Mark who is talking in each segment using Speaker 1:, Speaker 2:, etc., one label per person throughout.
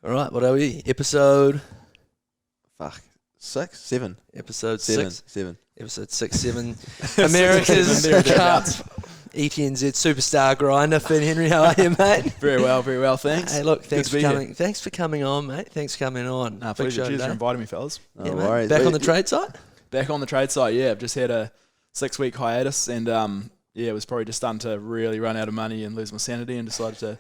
Speaker 1: All right, what are we? Episode
Speaker 2: 6, 7.
Speaker 1: Episode
Speaker 2: 7.
Speaker 1: 6.
Speaker 2: 7.
Speaker 1: Episode 6, 7. America's Cup. ETNZ Superstar Grinder. Finn Henry, how are you, mate?
Speaker 3: Very well, thanks.
Speaker 1: Hey, look, thanks
Speaker 3: to
Speaker 1: for
Speaker 3: be
Speaker 1: coming.
Speaker 3: here.
Speaker 1: Thanks for coming on, mate. Thanks for coming on.
Speaker 3: Nah,
Speaker 1: Big
Speaker 3: pleasure.
Speaker 1: show
Speaker 3: Cheers for
Speaker 1: today.
Speaker 3: inviting me, fellas.
Speaker 2: No
Speaker 1: Yeah, mate.
Speaker 2: worries.
Speaker 1: Back
Speaker 2: Wait,
Speaker 1: on the trade site?
Speaker 3: Back on the trade site, yeah. I've just had a 6-week hiatus and, it was probably just starting to really run out of money and lose my sanity and decided to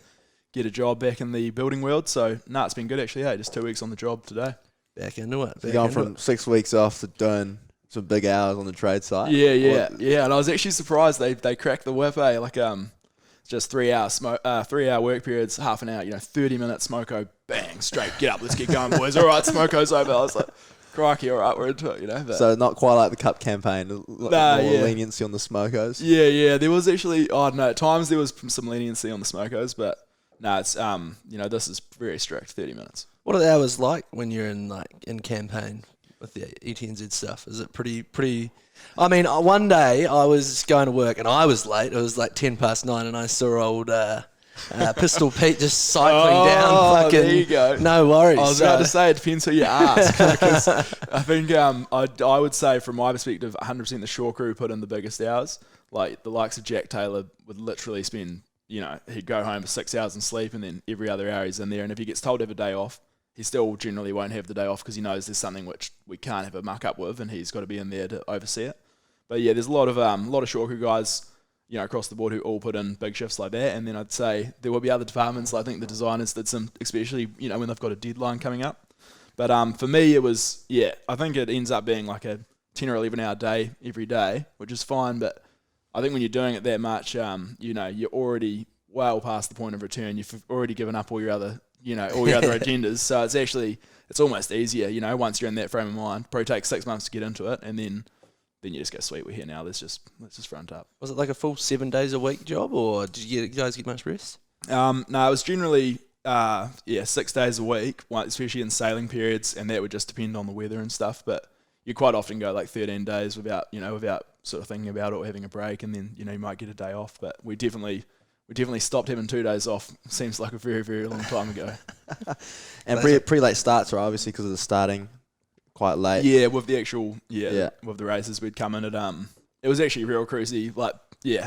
Speaker 3: get a job back in the building world. So, it's been good actually. Hey, just 2 weeks on the job today.
Speaker 1: Back into it.
Speaker 2: You're going from 6 weeks off to doing some big hours on the trade site.
Speaker 3: Yeah. And I was actually surprised they cracked the whip, eh? Like, just 3 hour 3 hour work periods, half an hour, 30-minute smoko, bang, straight, get up, let's get going, boys. All right, smoko's over. I was like, crikey, all right, we're into it, But
Speaker 2: So not quite like the Cup campaign, more leniency on the smokos.
Speaker 3: Yeah. There was actually, at times there was some leniency on the smokos, but it's this is very strict, 30 minutes.
Speaker 1: What are the hours like when you're in campaign with the ETNZ stuff? Is it pretty? I mean, one day I was going to work and I was late. It was like 9:10 and I saw old Pistol Pete just cycling down. Fucking,
Speaker 3: there you go.
Speaker 1: No worries.
Speaker 3: I was about to say, it depends who you ask. Because I think I would say from my perspective, 100% the Shaw crew put in the biggest hours. Like the likes of Jack Taylor would literally spend, he'd go home for 6 hours and sleep and then every other hour he's in there. And if he gets told to have a day off, he still generally won't have the day off because he knows there's something which we can't have a muck up with and he's got to be in there to oversee it. But yeah, there's a lot of Shaw crew guys, across the board who all put in big shifts like that. And then I'd say there will be other departments. I think the designers did some, especially, when they've got a deadline coming up. But for me, it was, I think it ends up being like a 10 or 11 hour day every day, which is fine. But I think when you're doing it that much, you're already well past the point of return. You've already given up all your other, all your other agendas. So it's almost easier, once you're in that frame of mind. Probably takes 6 months to get into it. And then you just go, sweet, we're here now. Let's just front up.
Speaker 1: Was it like a full 7 days a week job, or did you guys get much rest?
Speaker 3: No, it was generally 6 days a week, especially in sailing periods, and that would just depend on the weather and stuff. But you quite often go like 13 days without sort of thinking about it or having a break, and then you might get a day off. But we definitely stopped having 2 days off. Seems like a very, very long time ago.
Speaker 2: And pretty late starts, right? Obviously because of the starting quite late.
Speaker 3: Yeah, with the actual with the races, we'd come in at it was actually real cruisy. Like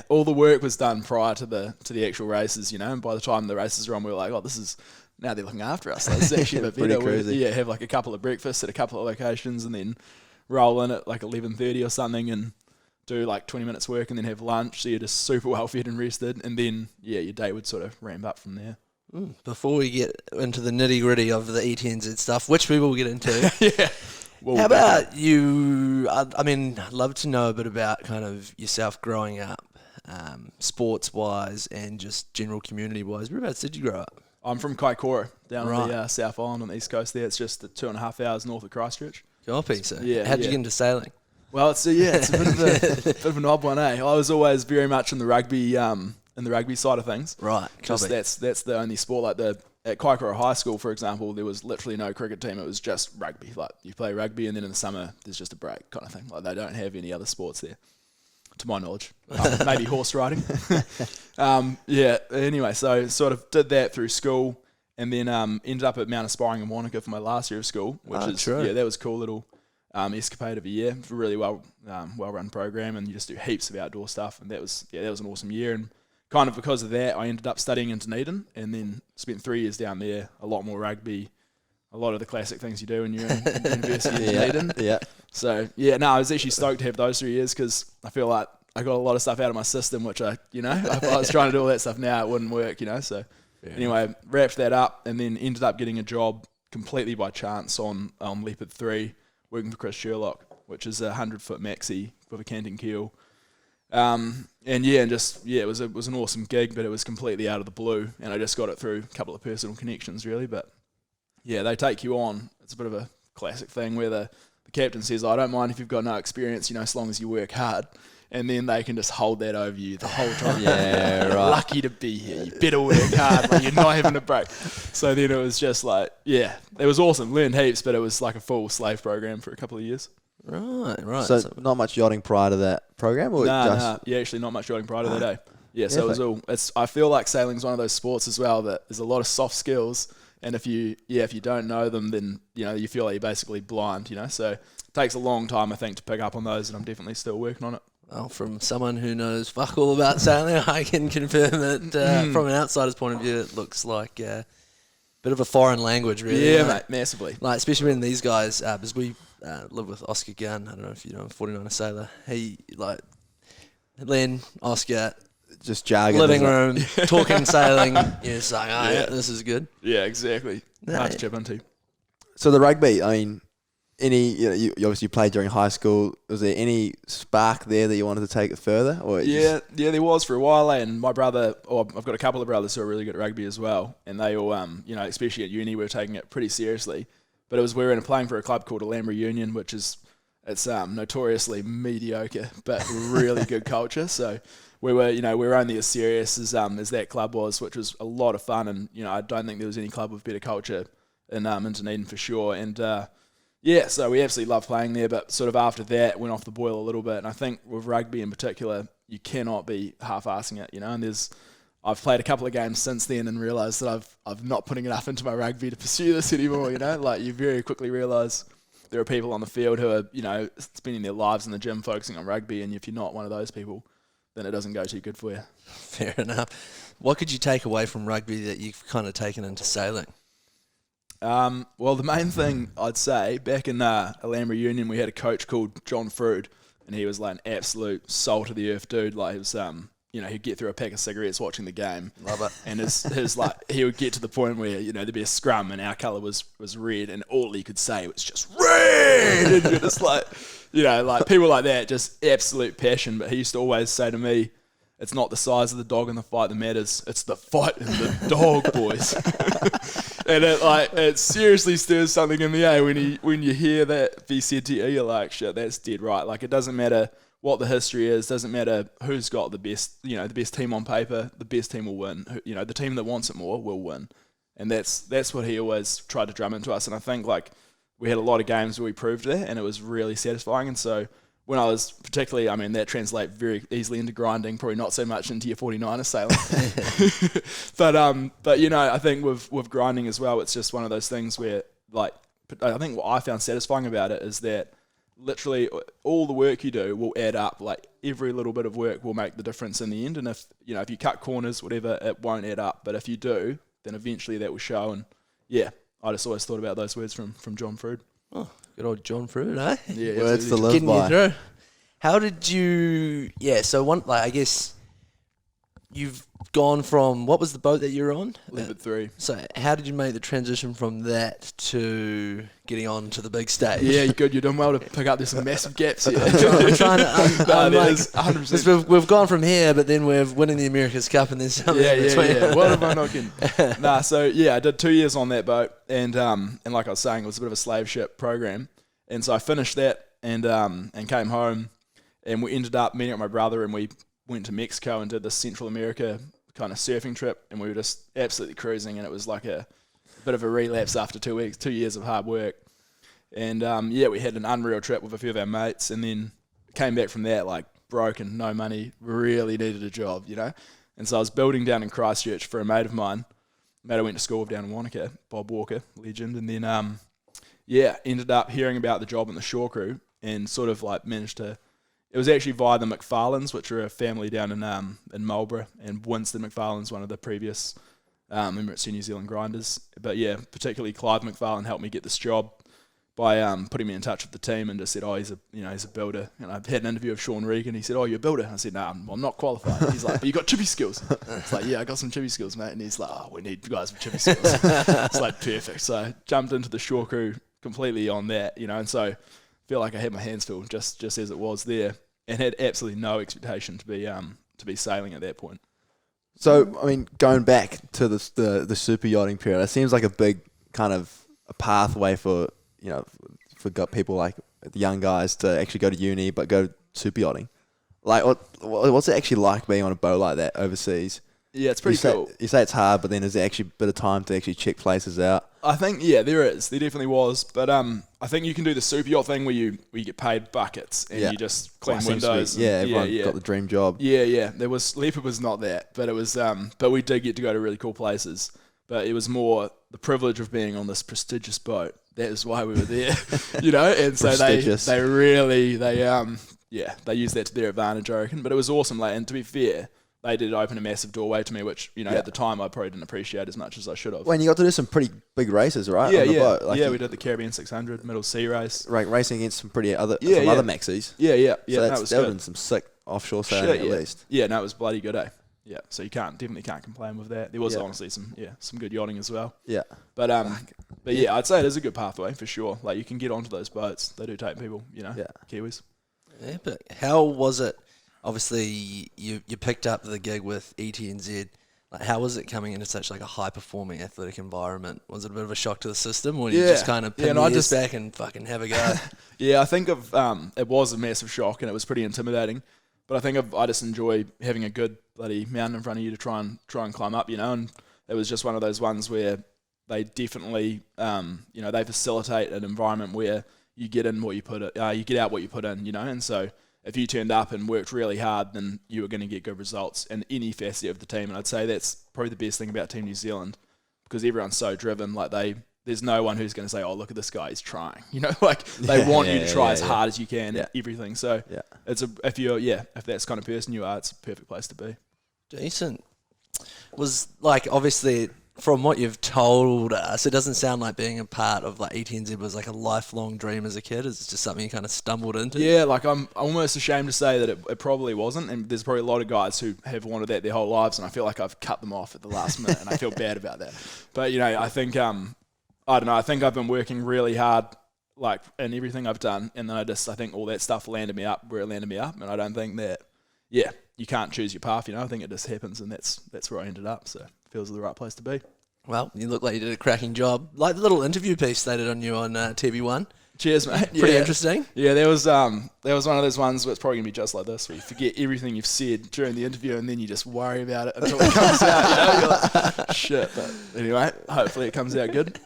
Speaker 3: all the work was done prior to the actual races, and by the time the races were on, we were like, oh, this is now they're looking after us. Like, it's actually a bit better.
Speaker 2: Crazy.
Speaker 3: Have like a couple of breakfasts at a couple of locations, and then roll in at like 11:30 or something, and do like 20 minutes work, and then have lunch. So you're just super well fed and rested, and then your day would sort of ramp up from there.
Speaker 1: Before we get into the nitty-gritty of the ETNZ stuff, which we will get into.
Speaker 3: Yeah.
Speaker 1: How about you? I mean, I'd love to know a bit about kind of yourself growing up, sports-wise and just general community-wise. Whereabouts did you grow up?
Speaker 3: I'm from Kaikoura, down on the South Island on the east coast there. It's just 2.5 hours north of Christchurch.
Speaker 1: Copy. So how'd you get into sailing?
Speaker 3: Well, it's a bit of an odd one, eh? I was always very much in the rugby side of things.
Speaker 1: Right.
Speaker 3: Just that's the only sport. Like at Kaikoura High School, for example, there was literally no cricket team. It was just rugby. Like you play rugby, and then in the summer there's just a break kind of thing. Like they don't have any other sports there, to my knowledge. Maybe horse riding. Anyway, so sort of did that through school, and then ended up at Mount Aspiring in Wanaka for my last year of school, which that was a cool little escapade of a year. Really well run program, and you just do heaps of outdoor stuff, and that was an awesome year. And kind of because of that, I ended up studying in Dunedin, and then spent 3 years down there. A lot more rugby, a lot of the classic things you do when you're in university in Dunedin.
Speaker 2: Yeah.
Speaker 3: So I was actually stoked to have those 3 years because I feel like I got a lot of stuff out of my system, which if I was trying to do all that stuff now, it wouldn't work. So anyway, wrapped that up, and then ended up getting a job completely by chance on Leopard 3, working for Chris Sherlock, which is a 100-foot maxi with a canting keel. It was an awesome gig, but it was completely out of the blue, and I just got it through a couple of personal connections, really. But they take you on. It's a bit of a classic thing where the captain says, I don't mind if you've got no experience, as long as you work hard. And then they can just hold that over you the whole time.
Speaker 2: Yeah, right.
Speaker 3: Lucky to be here. You better work hard. Like, you're not having a break. So then it was just like, it was awesome. Learned heaps, but it was like a full slave program for a couple of years.
Speaker 1: Right.
Speaker 2: So not much yachting prior to that program, or
Speaker 3: actually not much yachting prior to that day. Yeah, so it was all. I feel like sailing's one of those sports as well that there's a lot of soft skills, And if you don't know them, then you feel like you're basically blind. So it takes a long time, I think, to pick up on those, and I'm definitely still working on it.
Speaker 1: Well, from someone who knows fuck all about sailing, I can confirm that from an outsider's point of view, it looks like a bit of a foreign language, really.
Speaker 3: Yeah, mate, massively.
Speaker 1: Like, especially when these guys, because we live with Oscar Gunn, I don't know if you know him, 49er sailor. He, Len, Oscar,
Speaker 2: just jargon.
Speaker 1: living room, talking sailing, it's like, yeah, this is good.
Speaker 3: Yeah, exactly. Hard to chip into.
Speaker 2: So the rugby, I mean, you obviously played during high school. Was there any spark there that you wanted to take it further? Or
Speaker 3: yeah, there was for a while. And my brother, I've got a couple of brothers who are really good at rugby as well. And they all, especially at uni, we were taking it pretty seriously. But we were playing for a club called Alhambra Union, which is notoriously mediocre, but really good culture. So we were only as serious as that club was, which was a lot of fun. And I don't think there was any club with better culture in Dunedin for sure. And so we absolutely loved playing there, but sort of after that went off the boil a little bit. And I think with rugby in particular, you cannot be half-assing it, And I've played a couple of games since then and realised that I'm not putting enough into my rugby to pursue this anymore, Like you very quickly realise there are people on the field who are, spending their lives in the gym focusing on rugby, and if you're not one of those people, then it doesn't go too good for you.
Speaker 1: Fair enough. What could you take away from rugby that you've kind of taken into sailing?
Speaker 3: Well, the main thing I'd say, back in Alhambra Union, we had a coach called John Frood, and he was like an absolute salt of the earth dude. Like he was, he'd get through a pack of cigarettes watching the game.
Speaker 1: Love it.
Speaker 3: And he would get to the point where there'd be a scrum and our colour was red, and all he could say was just red, and you're just like, people like that, just absolute passion. But he used to always say to me, "It's not the size of the dog in the fight that matters. It's the fight in the dog, boys." And it seriously stirs something in the air when you hear that be said to you. You're like, shit, that's dead right. Like, it doesn't matter what the history is. Doesn't matter who's got the best, the best team on paper. The best team will win. The team that wants it more will win. And that's what he always tried to drum into us. And I think we had a lot of games where we proved that, and it was really satisfying. And so when I was particularly, that translates very easily into grinding, probably not so much into your 49er sailing. But I think with grinding as well, it's just one of those things where, I think what I found satisfying about it is that literally all the work you do will add up. Like every little bit of work will make the difference in the end. And if you cut corners, whatever, it won't add up. But if you do, then eventually that will show. And yeah, I just always thought about those words from John Frood.
Speaker 1: Oh, good old John Frood, eh?
Speaker 3: Yeah,
Speaker 2: words to live
Speaker 1: Getting
Speaker 2: by.
Speaker 1: you through. How did you? Yeah, so I guess you've gone from, what was the boat that you were on?
Speaker 3: Leopard 3.
Speaker 1: So how did you make the transition from that to getting on to the big stage?
Speaker 3: Yeah, you're good. You're doing well to pick up. There's some massive gaps here.
Speaker 1: I'm trying to. I'm like,
Speaker 3: 100%.
Speaker 1: we've gone from here, but then we're winning the America's Cup, and then something in between.
Speaker 3: Yeah. What am I not getting? I did 2 years on that boat, and like I was saying, it was a bit of a slave ship program, and so I finished that and came home, and we ended up meeting up with my brother, and we went to Mexico and did this Central America kind of surfing trip, and we were just absolutely cruising, and it was like a bit of a relapse after 2 weeks, 2 years of hard work. And we had an unreal trip with a few of our mates, and then came back from that like broken, no money, really needed a job, And so I was building down in Christchurch for a mate of mine. Mate I went to school with down in Wanaka, Bob Walker, legend. And then ended up hearing about the job in the shore crew, and sort of managed to. It was actually via the McFarlanes, which are a family down in Marlborough, and Winston McFarlane's one of the previous Emirates New Zealand grinders. But yeah, particularly Clive McFarlane helped me get this job by putting me in touch with the team, and just said, he's a builder. And I had an interview with Sean Regan. He said, you're a builder. And I said, no, I'm not qualified. He's like, but you got chippy skills. It's like, yeah, I got some chippy skills, mate. And he's like, we need guys with chippy skills. It's like perfect. So I jumped into the shore crew completely on that, and so I feel like I had my hands full just as it was there, and had absolutely no expectation to be sailing at that point.
Speaker 2: So, going back to the super yachting period, it seems like a big kind of a pathway for people like the young guys to actually go to uni but go super yachting. Like, what's it actually like being on a boat like that overseas?
Speaker 3: Yeah, it's pretty cool.
Speaker 2: You say it's hard, but then is there actually a bit of time to actually check places out?
Speaker 3: I think, yeah, there is. There definitely was. But I think you can do the super yacht thing where you get paid buckets and you just clean windows.
Speaker 2: Everyone got the dream job.
Speaker 3: Yeah. Leopard was not that, but it was. But we did get to go to really cool places. but it was more the privilege of being on this prestigious boat. That is why we were there, you know. And so they used that to their advantage, I reckon. But it was awesome, like, and to be fair, they did open a massive doorway to me, which, you know, at the time I probably didn't appreciate as much as I should have.
Speaker 2: Well, and you got to do some pretty big races, right?
Speaker 3: Yeah,
Speaker 2: on the boat. Like
Speaker 3: we did the Caribbean 600 middle sea race.
Speaker 2: Right, racing against some pretty other
Speaker 3: Yeah,
Speaker 2: other maxis.
Speaker 3: Yeah.
Speaker 2: So
Speaker 3: that was
Speaker 2: that would
Speaker 3: good.
Speaker 2: been some sick offshore sailing at least.
Speaker 3: Yeah, no, it was bloody good, eh? Yeah, so you definitely can't complain with that. There was honestly some good yachting as well.
Speaker 2: Yeah.
Speaker 3: But yeah, I'd say it is a good pathway for sure. Like, you can get onto those boats. They do take people, you know, Kiwis.
Speaker 1: Yeah, but how was it? Obviously, you picked up the gig with ETNZ. Like, how was it coming into such like a high performing athletic environment? Was it a bit of a shock to the system, or you just kind of pin your ears back and fucking have a go?
Speaker 3: Yeah, I think it was a massive shock and it was pretty intimidating. But I think I just enjoy having a good bloody mountain in front of you to try and climb up, you know. And it was just one of those ones where they definitely, you know, they facilitate an environment where you get in what you put you get out what you put in, you know. And so if you turned up and worked really hard, then you were going to get good results in any facet of the team. And I'd say that's probably the best thing about Team New Zealand, because everyone's so driven. Like, there's no one who's going to say, "Oh, look at this guy, he's trying." You know, like, they want you to try as hard as you can at everything. So if that's the kind of person you are, it's a perfect place to be.
Speaker 1: Decent. Was, like, obviously, from what you've told us, it doesn't sound like being a part of like ETNZ was like a lifelong dream as a kid. It's just something you kind of stumbled into.
Speaker 3: Yeah, like, I'm almost ashamed to say that it probably wasn't, and there's probably a lot of guys who have wanted that their whole lives, and I feel like I've cut them off at the last minute, and I feel bad about that. But, you know, I think I don't know. I think I've been working really hard, like, in everything I've done, and then I think all that stuff landed me up where it landed me up, and I don't think that, you can't choose your path, you know. I think it just happens, and that's where I ended up. So it feels the right place to be.
Speaker 1: Well, you look like you did a cracking job. Like the little interview piece they did on you on TV1.
Speaker 3: Cheers, mate.
Speaker 1: Pretty interesting.
Speaker 3: Yeah, there was one of those ones where it's probably gonna be just like this, where you forget everything you've said during the interview, and then you just worry about it until it comes out. You know, you're like, shit. But anyway, hopefully it comes out good.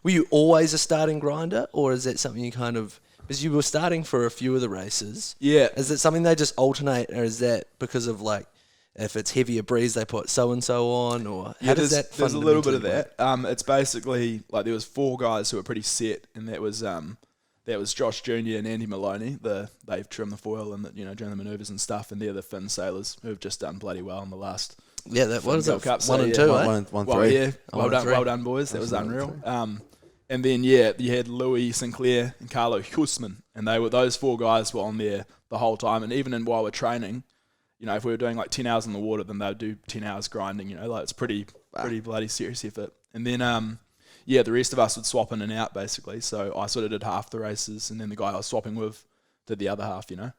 Speaker 1: Were you always a starting grinder, or is that something you kind of... Because you were starting for a few of the races.
Speaker 3: Yeah.
Speaker 1: Is it something they just alternate, or is that because of, like, if it's heavier breeze, they put so-and-so on, or how does that
Speaker 3: there's a little bit of
Speaker 1: fundamentally
Speaker 3: that. It's basically, like, there was 4 guys who were pretty set, and that was Josh Jr. and Andy Maloney. They've trimmed the foil and, you know, during the manoeuvres and stuff, and they're the Finn sailors who have just done bloody well in the last...
Speaker 1: Yeah, that was
Speaker 3: World Cup.
Speaker 1: 1 and 2, eh?
Speaker 2: 1 3.
Speaker 3: Well done, boys. That was unreal. And then, you had Louis Sinclair and Carlo Hussman, and those 4 guys were on there the whole time. And even while we're training, you know, if we were doing like 10 hours in the water, then they'd do 10 hours grinding, you know, like, it's pretty bloody serious effort. And then, the rest of us would swap in and out, basically. So I sort of did half the races, and then the guy I was swapping with did the other half, you know.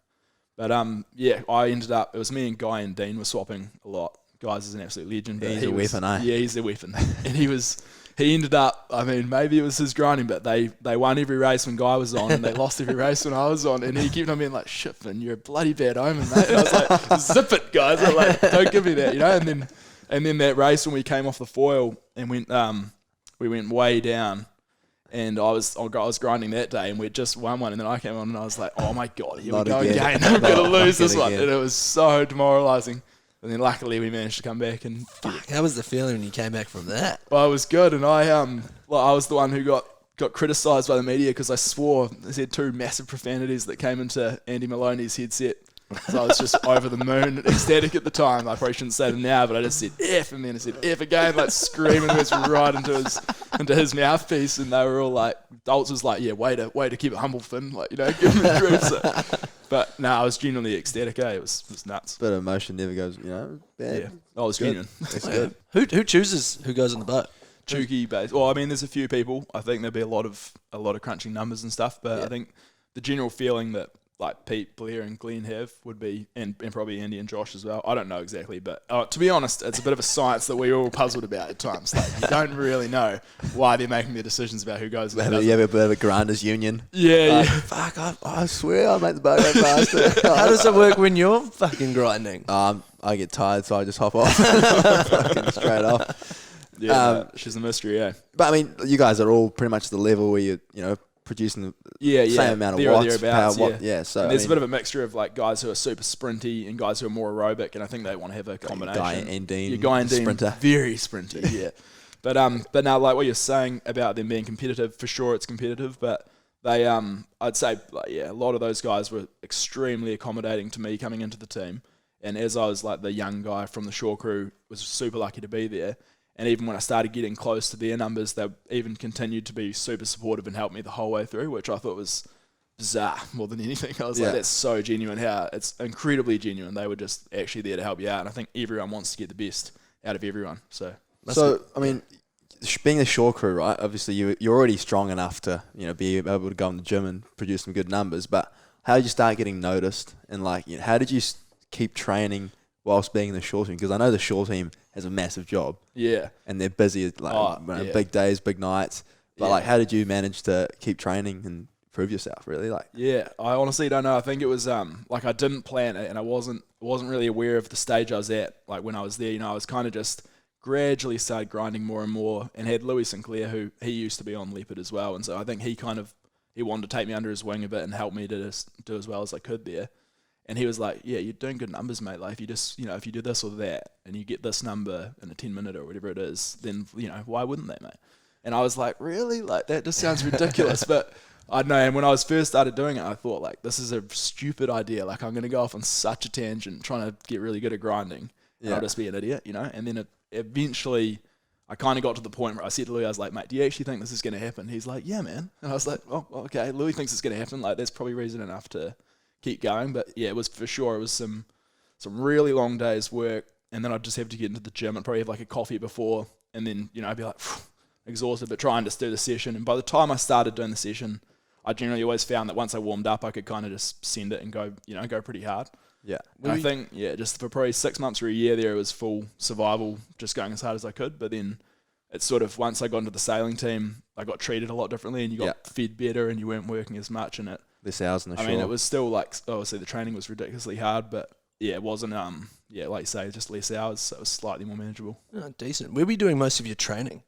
Speaker 3: But, I ended up, it was me and Guy and Dean were swapping a lot. Guy's is an absolute legend.
Speaker 2: He's a weapon, eh?
Speaker 3: Yeah, he's a weapon. And he ended up, I mean, maybe it was his grinding, but they won every race when Guy was on, and they lost every race when I was on. And he kept on being like, "Shit, Finn, you're a bloody bad omen, mate." And I was like, "Zip it, guys!" I'm like, "Don't give me that," you know. And then that race when we came off the foil and we went way down, and I was grinding that day, and we just won one. And then I came on, and I was like, "Oh my god, here we go again! I'm gonna lose this one," and it was so demoralising. And then luckily we managed to come back and...
Speaker 1: Fuck, how was the feeling when you came back from that?
Speaker 3: Well, it was good, and I was the one who got criticised by the media because I swore. I said 2 massive profanities that came into Andy Maloney's headset. So I was just over the moon, ecstatic at the time. I probably shouldn't say them now, but I just said F, and then I said F again, like screaming this right into his mouthpiece, and they were all like, Dolts was like, "Yeah, way to keep it humble, Finn," like, you know, give him a grief. So. But no, I was genuinely ecstatic. It was nuts.
Speaker 2: Bit of emotion never goes, you know, bad.
Speaker 3: Yeah, I was genuine.
Speaker 2: That's good.
Speaker 1: Who chooses who goes on the boat?
Speaker 3: Chuki based. Well, I mean, there's a few people. I think there'll be a lot of crunching numbers and stuff. But I think the general feeling that, like, Pete, Blair, and Glenn have would be, and probably Andy and Josh as well. I don't know exactly, but to be honest, it's a bit of a science that we're all puzzled about at times. Like, you don't really know why they're making their decisions about who goes.
Speaker 2: You have a bit of a grinders union.
Speaker 3: Yeah.
Speaker 2: Fuck, I swear I'll make the boat go faster.
Speaker 1: How does it work when you're fucking grinding?
Speaker 2: I get tired, so I just hop off. Fucking straight off.
Speaker 3: Yeah, she's a mystery, yeah.
Speaker 2: But I mean, you guys are all pretty much the level where you know, producing the same amount of watts, power. So
Speaker 3: there's a bit of a mixture of, like, guys who are super sprinty and guys who are more aerobic, and I think they want to have a combination.
Speaker 2: Guy and Dean,
Speaker 3: Guy and Dean,
Speaker 2: sprinter,
Speaker 3: very sprinty. Yeah, But now, like what you're saying about them being competitive, for sure it's competitive, but they, I'd say, like, yeah, a lot of those guys were extremely accommodating to me coming into the team. And as I was like the young guy from the shore crew, was super lucky to be there. And even when I started getting close to their numbers, they even continued to be super supportive and help me the whole way through, which I thought was bizarre more than anything. I was like, that's so genuine. How it's incredibly genuine. They were just actually there to help you out. And I think everyone wants to get the best out of everyone. So
Speaker 2: I mean, being the shore crew, right? Obviously, you're already strong enough to be able to go in the gym and produce some good numbers. But how did you start getting noticed? And like, how did you keep training whilst being in the shore team? Because I know the shore team has a massive job.
Speaker 3: Yeah.
Speaker 2: And they're busy, big days, big nights. But like, how did you manage to keep training and prove yourself? Really, like.
Speaker 3: Yeah, I honestly don't know. I think it was like I didn't plan it, and I wasn't really aware of the stage I was at. Like when I was there, I was kind of just gradually started grinding more and more, and had Louis Sinclair, who he used to be on Leopard as well, and so I think he wanted to take me under his wing a bit and help me to just do as well as I could there. And he was like, yeah, you're doing good numbers, mate. Like if you just, if you do this or that and you get this number in a 10-minute or whatever it is, then, why wouldn't they, mate? And I was like, really? Like that just sounds ridiculous. But I don't know. And when I was first started doing it, I thought like, this is a stupid idea. Like I'm going to go off on such a tangent trying to get really good at grinding. And I'll just be an idiot, And then eventually I kind of got to the point where I said to Louis, I was like, mate, do you actually think this is going to happen? He's like, yeah, man. And I was like, oh, okay. Louis thinks it's going to happen. Like that's probably reason enough to keep going. But yeah, it was for sure. It was some really long days work, and then I'd just have to get into the gym and probably have like a coffee before, and then I'd be like exhausted, but trying to do the session. And by the time I started doing the session, I generally always found that once I warmed up, I could kind of just send it and go go pretty hard. Yeah, and I think just for probably 6 months or a year there, it was full survival, just going as hard as I could. But then it's sort of once I got into the sailing team, I got treated a lot differently, and you got fed better, and you weren't working as much, and
Speaker 2: less hours in the shore.
Speaker 3: I mean, it was still like, obviously the training was ridiculously hard, but yeah, it wasn't, like you say, just less hours, so it was slightly more manageable.
Speaker 1: Oh, decent. Where were you doing most of your training?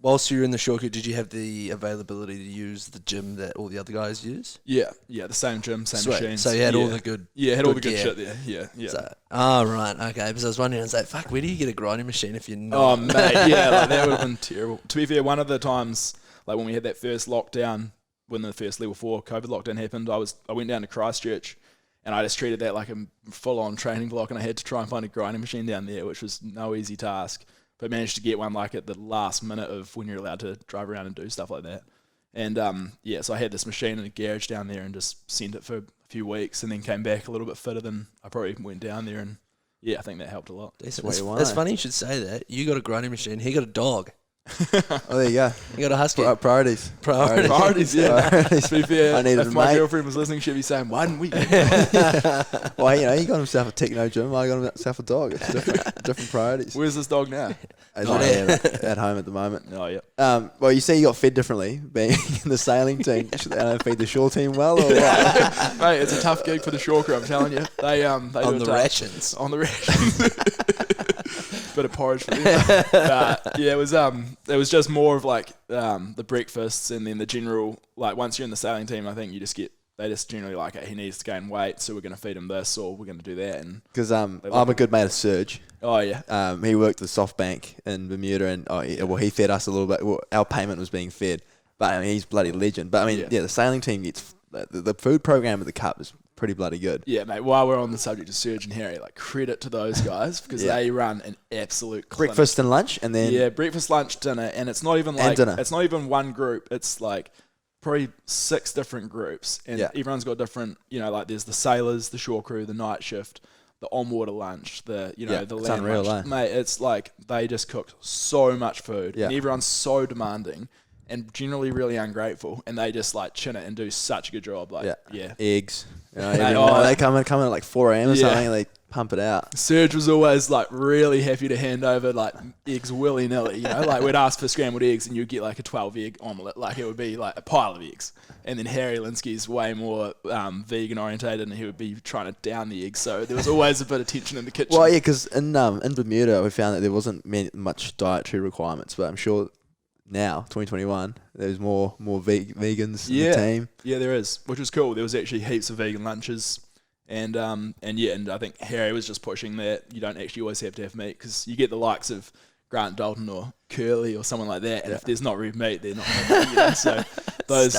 Speaker 1: Whilst you were in the shore crew, did you have the availability to use the gym that all the other guys use?
Speaker 3: Yeah, the same gym, same machines.
Speaker 1: So you had all the good
Speaker 3: all the good shit there, yeah.
Speaker 1: So, right, okay, because I was wondering, I was like, fuck, where do you get a grinding machine if you're not?
Speaker 3: Oh, mate, yeah, like that would have been terrible. To be fair, one of the times, like when we had that first lockdown, when the first level 4 COVID lockdown happened, I went down to Christchurch, and I just treated that like a full-on training block, and I had to try and find a grinding machine down there, which was no easy task, but managed to get one like at the last minute of when you're allowed to drive around and do stuff like that. And so I had this machine in a garage down there and just sent it for a few weeks, and then came back a little bit fitter than I probably went down there, and I think that helped a lot.
Speaker 1: It's funny you should say that. You got a grinding machine, he got a dog.
Speaker 2: Oh, there you go.
Speaker 1: You got a husky.
Speaker 2: Priorities,
Speaker 3: yeah. To be fair, if my girlfriend was listening, she'd be saying, why didn't we?
Speaker 2: Well, he got himself a techno gym. I got himself a dog. It's different priorities.
Speaker 3: Where's this dog now?
Speaker 2: At home at the moment.
Speaker 3: Oh, yeah.
Speaker 2: Well, you say you got fed differently being in the sailing team. Should they feed the shore team well? Or what?
Speaker 3: Mate, it's a tough gig for the shore crew, I'm telling you. They
Speaker 1: on the rations.
Speaker 3: On the rations. Bit of porridge for them. It was just more of like the breakfasts, and then the general, like once you're in the sailing team, I think they just generally like, he needs to gain weight, so we're going to feed him this, or we're going to do that. And
Speaker 2: because I'm a good mate of Serge.
Speaker 3: Oh yeah.
Speaker 2: He worked at SoftBank in Bermuda, and he fed us a little bit. Well, our payment was being fed, but I mean, he's bloody legend. But I mean, the sailing team gets the food program at the Cup is pretty bloody good.
Speaker 3: Yeah, mate. While we're on the subject of Serge and Harry, like credit to those guys because they run an absolute clinic.
Speaker 2: Breakfast and lunch, and then
Speaker 3: breakfast, lunch, dinner, and it's not even like it's not even one group. It's like probably 6 different groups, and everyone's got different. Like there's the sailors, the shore crew, the night shift, the on-water lunch, the the land
Speaker 2: unreal,
Speaker 3: lunch. Mate, it's like they just cook so much food, and everyone's so demanding and generally really ungrateful, and they just like chin it and do such a good job. Like
Speaker 2: eggs. They come in at like 4 a.m. or something, and they pump it out.
Speaker 3: Serge was always like really happy to hand over like eggs willy-nilly, like we'd ask for scrambled eggs and you'd get like a 12-egg omelette, like it would be like a pile of eggs. And then Harry Linsky's way more vegan orientated, and he would be trying to down the eggs, so there was always a bit of tension in the kitchen.
Speaker 2: Well, yeah, because in Bermuda we found that there wasn't much dietary requirements, but I'm sure now 2021 there's more vegans in the team.
Speaker 3: Yeah, there is, which was cool. There was actually heaps of vegan lunches, and I think Harry was just pushing that you don't actually always have to have meat, because you get the likes of Grant Dalton or Curly or someone like that. And if there's not red meat, they're not having it, you know. So those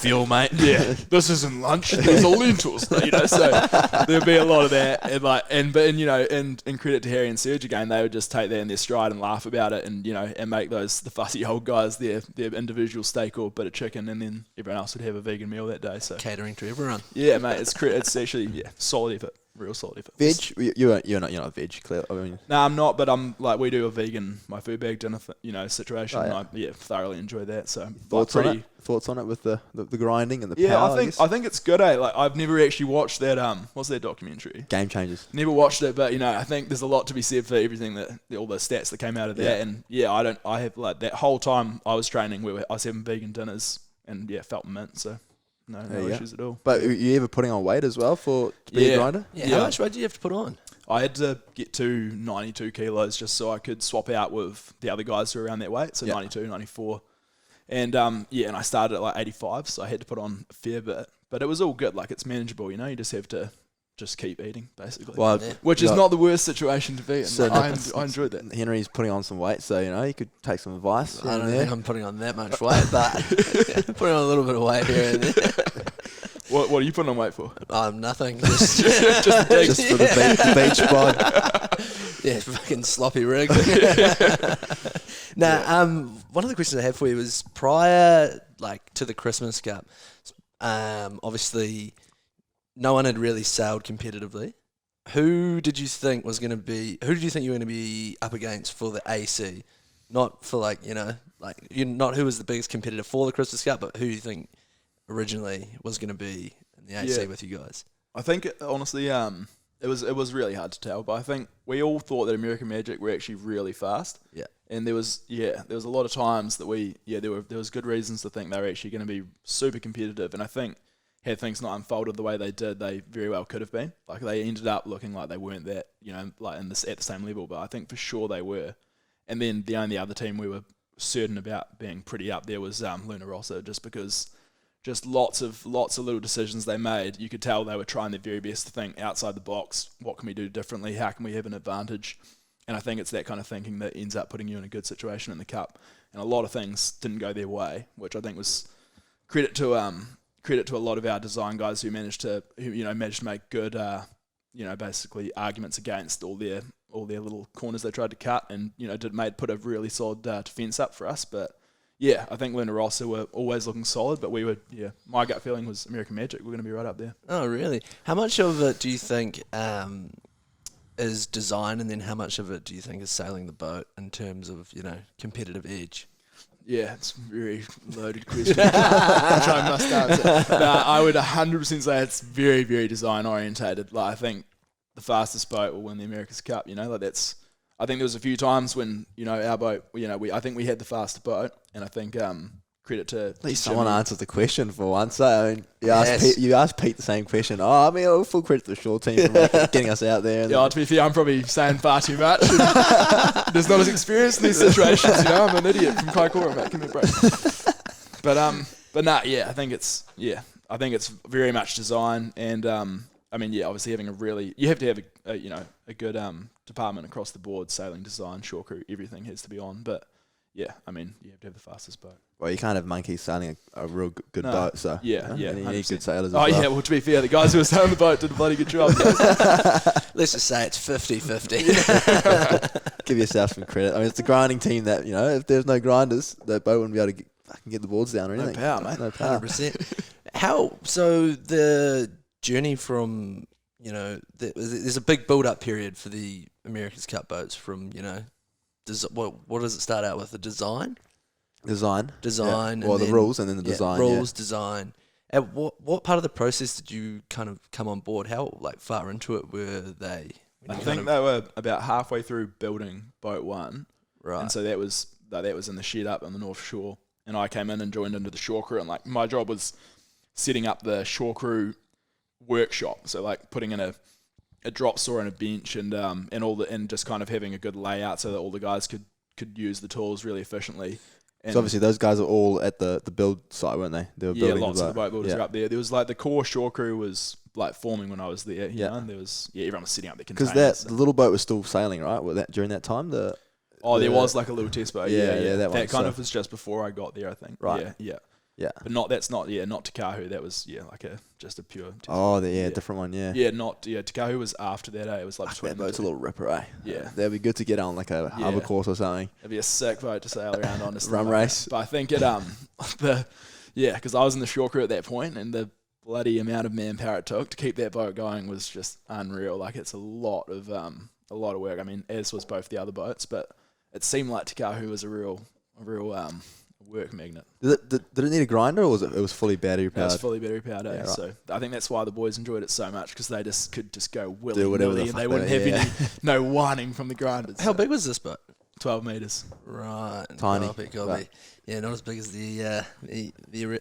Speaker 4: fuel, mate.
Speaker 3: Yeah, this isn't lunch. These are lentils, you know. So there'll be a lot of that, and credit to Harry and Serge again, they would just take that in their stride and laugh about it, and and make the fussy old guys their individual steak or bit of chicken, and then everyone else would have a vegan meal that day. So
Speaker 1: Catering to everyone.
Speaker 3: yeah, mate, it's actually solid effort. Real solid effort.
Speaker 2: Veg? You're not veg, clear. I mean,
Speaker 3: No, I'm not, but I'm like, we do a vegan, my food bag dinner, situation.
Speaker 2: Oh, yeah.
Speaker 3: And I thoroughly enjoy that. So
Speaker 2: thoughts on it with the grinding and the
Speaker 3: yeah,
Speaker 2: power?
Speaker 3: I think it's good. Like I've never actually watched that. What's that documentary?
Speaker 2: Game changers.
Speaker 3: Never watched it, but I think there's a lot to be said for everything all the stats that came out of that. And I have like that whole time I was training, I was having vegan dinners, and felt mint. So. No issues at all.
Speaker 2: But you ever putting on weight as well to be a grinder?
Speaker 1: Yeah. How much weight do you have to put on?
Speaker 3: I had to get to 92 kilos just so I could swap out with the other guys who are around that weight, so 92, 94. And and I started at like 85, so I had to put on a fair bit. But it was all good, like it's manageable, you just have to just keep eating, basically.
Speaker 2: Well,
Speaker 3: which is not the worst situation to be in.
Speaker 2: So
Speaker 3: I enjoyed that.
Speaker 2: Henry's putting on some weight, so you could take some advice.
Speaker 1: I don't think I'm putting on that much weight, but putting on a little bit of weight here and there.
Speaker 3: What are you putting on weight for?
Speaker 1: Nothing. Just
Speaker 2: for the beach bod.
Speaker 1: Yeah, fucking sloppy rig. One of the questions I have for you was prior, to the Christmas Cup. Obviously, no one had really sailed competitively. Who did you think you were going to be up against for the AC? Not for not who was the biggest competitor for the Christmas Cup, but who you think originally was going to be in the AC with you guys?
Speaker 3: I think honestly, it was really hard to tell, but I think we all thought that American Magic were actually really fast.
Speaker 1: Yeah.
Speaker 3: And there was a lot of times that there was good reasons to think they were actually going to be super competitive, and I think had things not unfolded the way they did, they very well could have been. Like they ended up looking like they weren't that, at the same level, but I think for sure they were. And then the only other team we were certain about being pretty up there was Luna Rossa, just because lots of little decisions they made. You could tell they were trying their very best to think outside the box. What can we do differently? How can we have an advantage? And I think it's that kind of thinking that ends up putting you in a good situation in the Cup. And a lot of things didn't go their way, which I think was credit to a lot of our design guys who managed to make good basically arguments against all their little corners they tried to cut, and put a really solid defence up for us. But yeah, I think Luna Rossa were always looking solid, but we would my gut feeling was American Magic we're going to be right up there.
Speaker 1: Oh really? How much of it do you think is design, and then how much of it do you think is sailing the boat in terms of competitive edge?
Speaker 3: Yeah, it's a very loaded question, which I must answer. I would 100% say it's very, very design orientated. Like I think the fastest boat will win the America's Cup. I think there was a few times when our boat, I think we had the faster boat, and I think credit to
Speaker 2: at least someone answers the question for once. I mean, you asked Pete the same question. Full credit to the shore team for getting us out there.
Speaker 3: To be fair, I'm probably saying far too much. There's not as experienced in these situations. I'm an idiot from Kaikoura, mate. Give me a break. I think it's very much design, and obviously you have to have a good department across the board, sailing, design, shore crew, everything has to be on. But you have to have the fastest boat.
Speaker 2: Well, you can't have monkeys sailing a real good boat, so
Speaker 3: and
Speaker 2: you need good sailors as
Speaker 3: well. Well, to be fair, the guys who were sailing the boat did a bloody good job.
Speaker 1: Let's just say it's 50-50.
Speaker 2: Give yourself some credit. I mean, it's the grinding team that, if there's no grinders, that boat wouldn't be able to get the boards down or anything.
Speaker 3: No power, mate.
Speaker 2: No power.
Speaker 1: 100%. So the journey from, there's a big build-up period for the America's Cup boats from, what does it start out with? The design?
Speaker 2: Design.
Speaker 1: And
Speaker 2: the rules and then the design.
Speaker 1: Design. At what part of the process did you kind of come on board? How far into it were they?
Speaker 3: I think they were about halfway through building boat one.
Speaker 1: Right.
Speaker 3: And so that was in the shed up on the North Shore. And I came in and joined into the shore crew, and my job was setting up the shore crew workshop. So putting in a drop saw and a bench and just kind of having a good layout so that all the guys could use the tools really efficiently. And
Speaker 2: so obviously those guys are all at the build site, weren't they? They were building
Speaker 3: lots of the boat builders were up there. There was the core shore crew was forming when I was there. And there was everyone was setting up their containers.
Speaker 2: Because the little boat was still sailing, right? During that time,
Speaker 3: Oh, there was like a little test boat. Yeah.
Speaker 2: that one.
Speaker 3: That kind of was just before I got there, I think.
Speaker 2: Right.
Speaker 3: Yeah. But not Takahu. That was like just a pure test
Speaker 2: boat. Different one. Yeah.
Speaker 3: Takahu was after that. It was like
Speaker 2: that boat's a little ripper.
Speaker 3: Yeah.
Speaker 2: That'd be good to get on like a harbour course or something.
Speaker 3: It'd be a sick boat to sail around on.
Speaker 2: Rum race.
Speaker 3: But I think it because I was in the shore crew at that point, and the bloody amount of manpower it took to keep that boat going was just unreal. Like it's a lot of work. I mean, as was both the other boats, but it seemed like Takahu was a real work magnet.
Speaker 2: Did it need a grinder, or was it was fully battery powered?
Speaker 3: It was fully battery powered.
Speaker 2: Yeah, right.
Speaker 3: So I think that's why the boys enjoyed it so much, because they could just go willy
Speaker 2: Do whatever
Speaker 3: nilly,
Speaker 2: the
Speaker 3: and
Speaker 2: fuck
Speaker 3: they wouldn't
Speaker 2: they-
Speaker 3: have no whining from the grinders.
Speaker 1: How big was this boat?
Speaker 3: 12 meters.
Speaker 1: Right.
Speaker 2: Tiny,
Speaker 1: Oh, big,
Speaker 2: but-
Speaker 1: yeah, not as big as the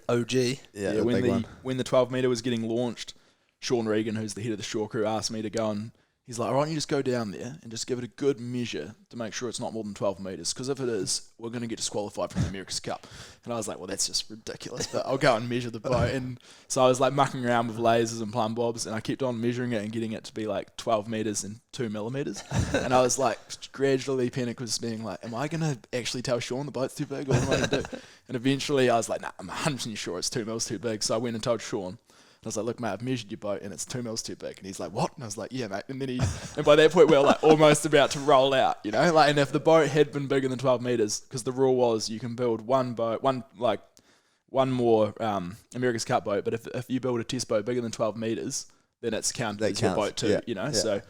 Speaker 1: OG.
Speaker 2: Yeah, the big one.
Speaker 3: When the 12 meter was getting launched, Sean Regan, who's the head of the shore crew, asked me to go, and he's like, "Why don't you just go down there and just give it a good measure to make sure it's not more than 12 meters? Because if it is, we're going to get disqualified from the America's Cup." And I was like, "Well, that's just ridiculous." But I'll go and measure the boat. And so I was like mucking around with lasers and plumb bobs, and I kept on measuring it and getting it to be like 12 meters and 2 millimeters. And I was like, gradually panic was being like, "Am I going to actually tell Sean the boat's too big, or what am I going to do?" And eventually I was like, "Nah, I'm 100% sure it's 2 mils too big." So I went and told Sean. I was like, "Look, mate, I've measured your boat and it's 2 mils too big." And he's like, "What?" And I was like, "Yeah, mate." And then and by that point, we were like almost about to roll out, you know? Like, and if the boat had been bigger than 12 meters, because the rule was you can build one more America's Cup boat, but if you build a test boat bigger than 12 meters, then it's counted as your boat too, you know? Yeah. So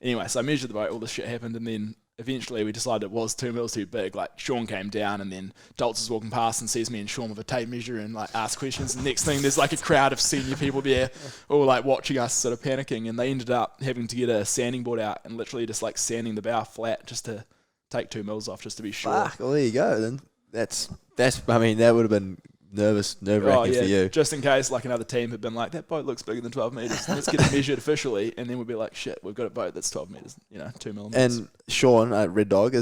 Speaker 3: anyway, so I measured the boat, all this shit happened, and then eventually we decided it was 2 mils too big. Like, Sean came down, and then Doltz is walking past and sees me and Sean with a tape measure and like asks questions. And next thing, there's like a crowd of senior people there, all like watching us, sort of panicking. And they ended up having to get a sanding board out and literally just like sanding the bow flat just to take 2 mils off, just to be sure.
Speaker 2: Fuck, well, there you go. Then that's. I mean, that would have been nerve-wracking for you.
Speaker 3: Just in case like another team had been like, "That boat looks bigger than 12 meters. Let's get it measured officially." And then we'd be like, "Shit, we've got a boat that's 12 meters, 2 millimeters."
Speaker 2: And Sean at Red Dog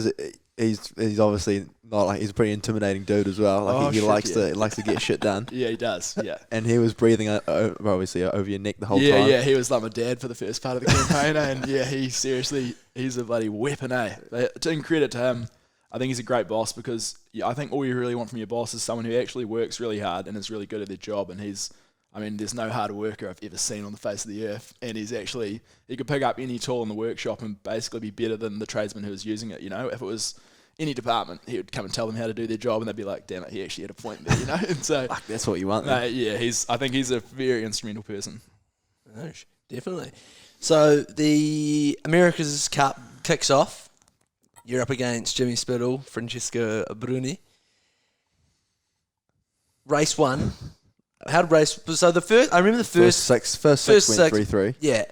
Speaker 2: he's obviously not like, he's a pretty intimidating dude as well. Like he likes to get shit done.
Speaker 3: Yeah, he does. Yeah.
Speaker 2: And he was breathing obviously over your neck the whole time.
Speaker 3: Yeah, he was like my dad for the first part of the campaign, and he's a bloody weapon, eh? In credit to him, I think he's a great boss, because I think all you really want from your boss is someone who actually works really hard and is really good at their job. And there's no harder worker I've ever seen on the face of the earth. And he could pick up any tool in the workshop and basically be better than the tradesman who was using it. You know, if it was any department, he would come and tell them how to do their job, and they'd be like, "Damn it, he actually had a point there," you know. And so
Speaker 2: fuck, that's what you want.
Speaker 3: I think he's a very instrumental person.
Speaker 1: Oh, definitely. So the America's Cup kicks off. You're up against Jimmy Spittle, Francesco Bruni. Race 1. How did race? So I remember the first
Speaker 2: six went 3-3.
Speaker 1: Yeah,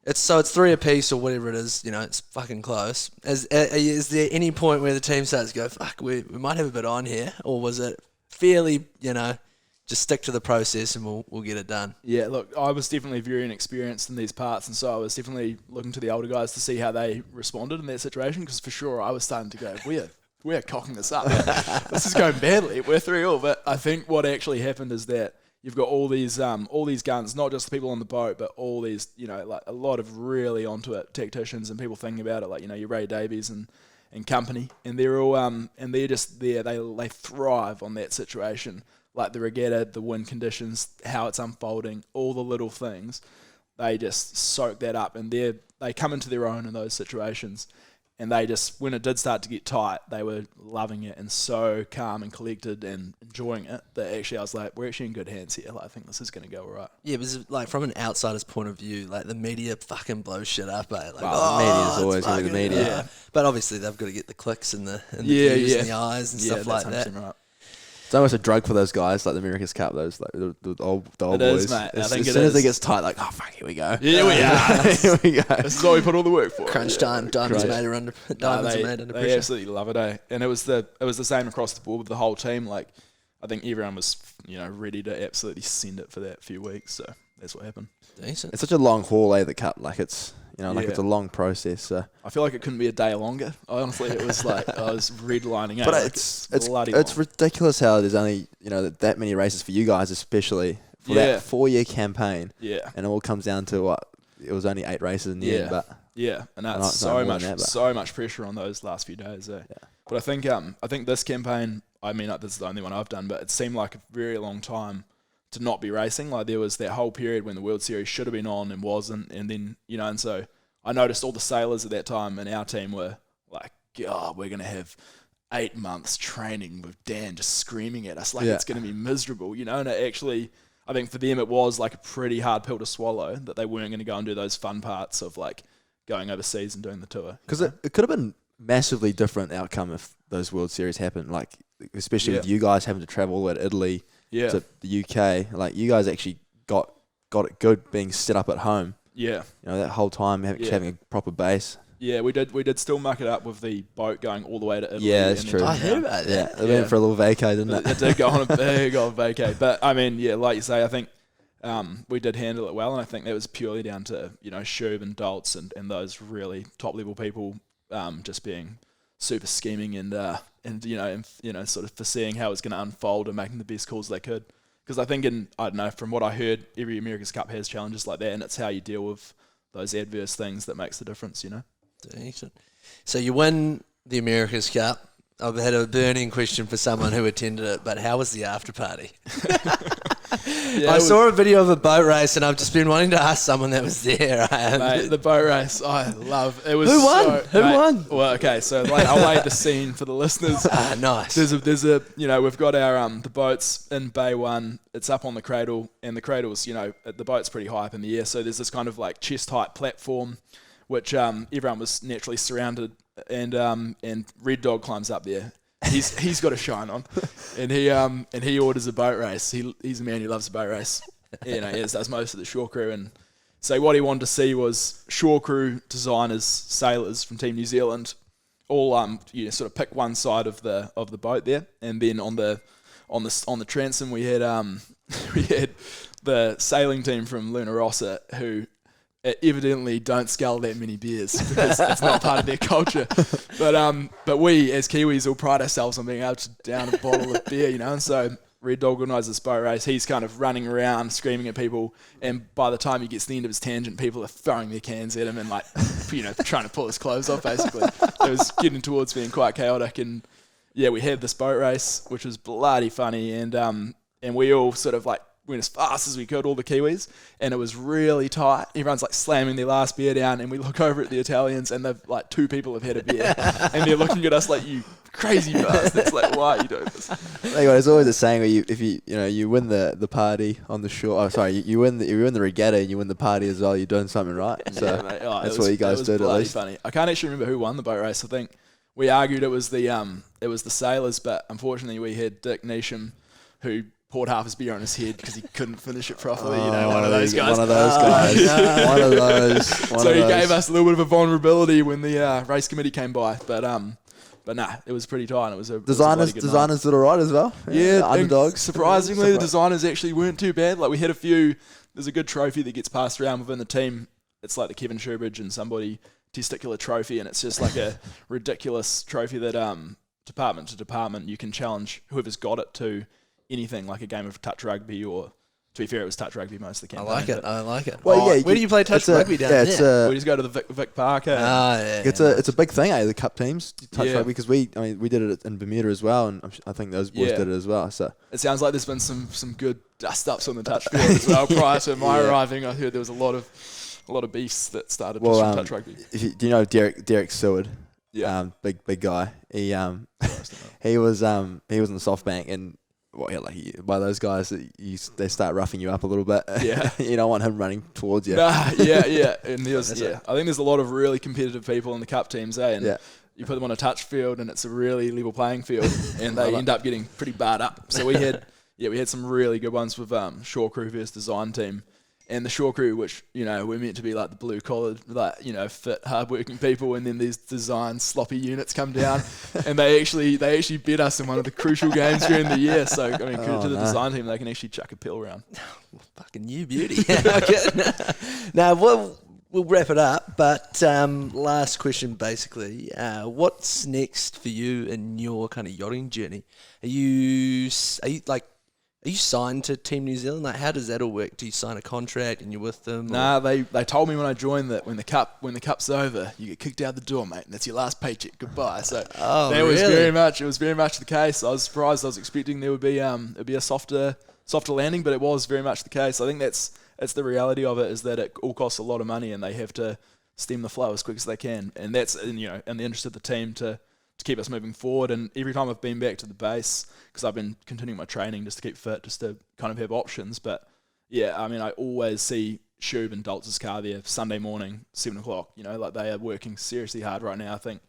Speaker 1: it's 3 apiece or whatever it is. You know, it's fucking close. Is there any point where the team starts to go, "Fuck, we might have a bit on here," or was it fairly, just stick to the process and we'll get it done?
Speaker 3: Yeah, look, I was definitely very inexperienced in these parts, and so I was definitely looking to the older guys to see how they responded in that situation, because for sure I was starting to go, we're cocking this up. This is going badly. We're 3-3. But I think what actually happened is that you've got all these guns, not just the people on the boat, but all these, like a lot of really onto it tacticians and people thinking about it, like, your Ray Davies and company, and they're all and they're just there. They thrive on that situation. Like the regatta, the wind conditions, how it's unfolding, all the little things, they just soak that up, and they come into their own in those situations. And they just, when it did start to get tight, they were loving it and so calm and collected and enjoying it that actually I was like, we're actually in good hands here. Like, I think this is going to go all right.
Speaker 1: Yeah, but like from an outsider's point of view, like the media fucking blows shit up, eh? Like,
Speaker 2: the media's always going to be the media.
Speaker 1: Yeah. But obviously they've got to get the clicks and the views and the eyes and stuff like that.
Speaker 3: Right.
Speaker 2: It's almost a drug for those guys, like the America's Cup, those like the old
Speaker 3: it
Speaker 2: boys.
Speaker 3: Is, mate.
Speaker 2: As soon as it gets tight, like, oh fuck, here we go.
Speaker 3: Here we are.
Speaker 2: Here we go.
Speaker 3: This is all we put all the work for.
Speaker 1: Crunch time, diamonds are made under
Speaker 3: They
Speaker 1: pressure.
Speaker 3: absolutely love it, eh? And it was the same across the board with the whole team. Like, I think everyone was ready to absolutely send it for that few weeks. So that's what happened.
Speaker 1: Decent.
Speaker 2: It's such a long haul, the Cup. Like it's it's a long process. So.
Speaker 3: I feel like it couldn't be a day longer. Honestly, it was like I was redlining.
Speaker 2: But
Speaker 3: like
Speaker 2: it's ridiculous how there's only that many races for you guys, especially for that 4-year campaign.
Speaker 3: Yeah,
Speaker 2: and it all comes down to what it was only 8 races in the end. But
Speaker 3: Yeah, and that's
Speaker 2: No, more than that, but-
Speaker 3: so much pressure on those last few days. Eh?
Speaker 2: Yeah.
Speaker 3: But I think this campaign, I mean, this is the only one I've done, but it seemed like a very long time to not be racing. Like there was that whole period when the World Series should have been on and wasn't, and then and so I noticed all the sailors at that time in our team were like, God, we're gonna have 8 months training with Dan just screaming at us like it's gonna be miserable, and it actually. I think for them it was like a pretty hard pill to swallow that they weren't going to go and do those fun parts of like going overseas and doing the tour.
Speaker 2: Because it could have been massively different outcome if those World Series happened, like especially with you guys having to travel all the way to Italy to the UK. Like you guys actually got it good being set up at home.
Speaker 3: Yeah.
Speaker 2: That whole time having a proper base.
Speaker 3: Yeah, we did still muck it up with the boat going all the way to Italy.
Speaker 2: Yeah, that's true.
Speaker 1: I heard about that.
Speaker 2: Yeah, they went for a little vacay, didn't it?
Speaker 3: It did go on a big old vacay. But, I mean, yeah, like you say, I think we did handle it well, and I think that was purely down to, Shub and Doltz and those really top-level people just being super scheming and sort of foreseeing how it's going to unfold and making the best calls they could. Because I think, I don't know, from what I heard, every America's Cup has challenges like that, and it's how you deal with those adverse things that makes the difference,
Speaker 1: Excellent. So you win the America's Cup. I've had a burning question for someone who attended it, but how was the after party? I saw a video of a boat race, and I've just been wanting to ask someone that was there.
Speaker 3: Mate, the boat race, I love. It was
Speaker 1: Who won? Who won?
Speaker 3: Well, okay, so I'll lay the scene for the listeners.
Speaker 1: Nice.
Speaker 3: There's a we've got our the boats in Bay 1. It's up on the cradle, and the cradle's the boat's pretty high up in the air. So there's this kind of like chest height platform, which everyone was naturally surrounded, and Red Dog climbs up there. He's got a shine on, and he orders a boat race. He's a man who loves a boat race, as does most of the shore crew. And so what he wanted to see was shore crew designers, sailors from Team New Zealand, all sort of pick one side of the boat there, and then on the transom we had we had the sailing team from Luna Rossa who evidently don't scull that many beers because it's not part of their culture. But we as Kiwis all pride ourselves on being able to down a bottle of beer, and so Red Dog organises this boat race. He's kind of running around screaming at people, and by the time he gets to the end of his tangent, people are throwing their cans at him and trying to pull his clothes off basically. It was getting towards being quite chaotic, and we had this boat race which was bloody funny, and we all sort of went as fast as we could, all the Kiwis, and it was really tight. Everyone's slamming their last beer down, and we look over at the Italians, and they've two people have had a beer, and they're looking at us like, you crazy bastards, why are you doing this?
Speaker 2: There's always a saying where if you win the party on the shore. Oh, sorry, you win the regatta and you win the party as well. You're doing something right. So
Speaker 3: mate.
Speaker 2: that's what you guys did at least.
Speaker 3: Funny. I can't actually remember who won the boat race. I think we argued it was the sailors, but unfortunately we had Dick Neesham who poured half his beer on his head because he couldn't finish it properly. One of those guys.
Speaker 2: One of those guys. One of those.
Speaker 3: So he gave us a little bit of a vulnerability when the race committee came by. But nah, it was pretty tight. It was a
Speaker 2: designers did alright as well.
Speaker 3: Yeah,
Speaker 2: underdogs.
Speaker 3: Surprisingly, the designers actually weren't too bad. We had a few. There's a good trophy that gets passed around within the team. It's like the Kevin Shoebridge and somebody testicular trophy, and it's just like a ridiculous trophy that department to department you can challenge whoever's got it to anything, like a game of touch rugby, or to be fair, it was touch rugby most of the campaign.
Speaker 1: I like it.
Speaker 2: Well,
Speaker 1: where do you play touch rugby down there?
Speaker 3: We just go to the Vic Park.
Speaker 2: It's a big thing, the cup teams touch rugby, because we did it in Bermuda as well, and I think those boys did it as well. So
Speaker 3: it sounds like there's been some good dust ups on the touch field as well. Prior to my arriving, I heard there was a lot of beasts that started touch rugby.
Speaker 2: Do you know Derek Seward? Yeah, big guy. He was in the soft bank, and by those guys they start roughing you up a little bit.
Speaker 3: Yeah,
Speaker 2: you don't want him running towards you.
Speaker 3: Yeah. And I think there's a lot of really competitive people in the cup teams, and you put them on a touch field, and it's a really level playing field, and they end up getting pretty barred up. So we had some really good ones with shore crew versus design team. And the shore crew, which, we're meant to be like the blue collar, fit, hard-working people, and then these design sloppy units come down, and they actually beat us in one of the crucial games during the year. So, credit to the design team, they can actually chuck a pill around.
Speaker 1: Fucking you beauty. Now, we'll wrap it up, but last question, basically. What's next for you in your kind of yachting journey? Are you Are you signed to Team New Zealand? Like, how does that all work? Do you sign a contract and you're with them?
Speaker 3: Nah, they told me when I joined that when the cup's over, you get kicked out the door, mate, and that's your last paycheck. Goodbye. So that was very much the case. I was surprised. I was expecting there would be it'd be a softer landing, but it was very much the case. I think that's the reality of it, is that it all costs a lot of money and they have to stem the flow as quick as they can, and that's in the interest of the team to keep us moving forward. And every time I've been back to the base, because I've been continuing my training just to keep fit, just to kind of have options. But yeah, I mean, I always see Shub and Daltz's car there Sunday morning, 7 o'clock. Like they are working seriously hard right now. I think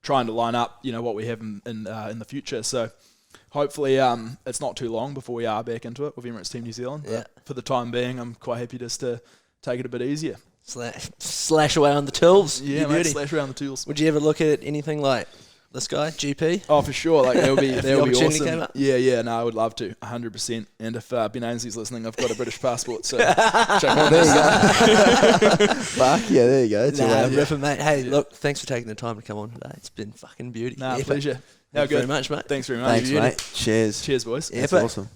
Speaker 3: trying to line up, what we have in the future. So hopefully, it's not too long before we are back into it with Emirates Team New Zealand.
Speaker 1: Yeah.
Speaker 3: But for the time being, I'm quite happy just to take it a bit easier.
Speaker 1: Slash away on the tools.
Speaker 3: Yeah, mate, slash around the tools.
Speaker 1: Would you ever look at anything like this guy, GP?
Speaker 3: Oh, for sure. Like that would be
Speaker 1: opportunity
Speaker 3: awesome.
Speaker 1: came up?
Speaker 3: Yeah. No, I would love to, 100%. And if Ben Ainsley's listening, I've got a British passport, so check on
Speaker 2: There you go. Fuck yeah, there you go. That's all right.
Speaker 1: Ripping, mate. Hey, look, thanks for taking the time to come on today. It's been fucking beauty.
Speaker 3: Nah, pleasure. How
Speaker 1: Thank you
Speaker 3: good.
Speaker 1: very much, mate.
Speaker 3: Thanks very much.
Speaker 2: Thanks, mate. Cheers.
Speaker 3: Cheers, boys.
Speaker 2: That's
Speaker 1: Epic.
Speaker 2: awesome.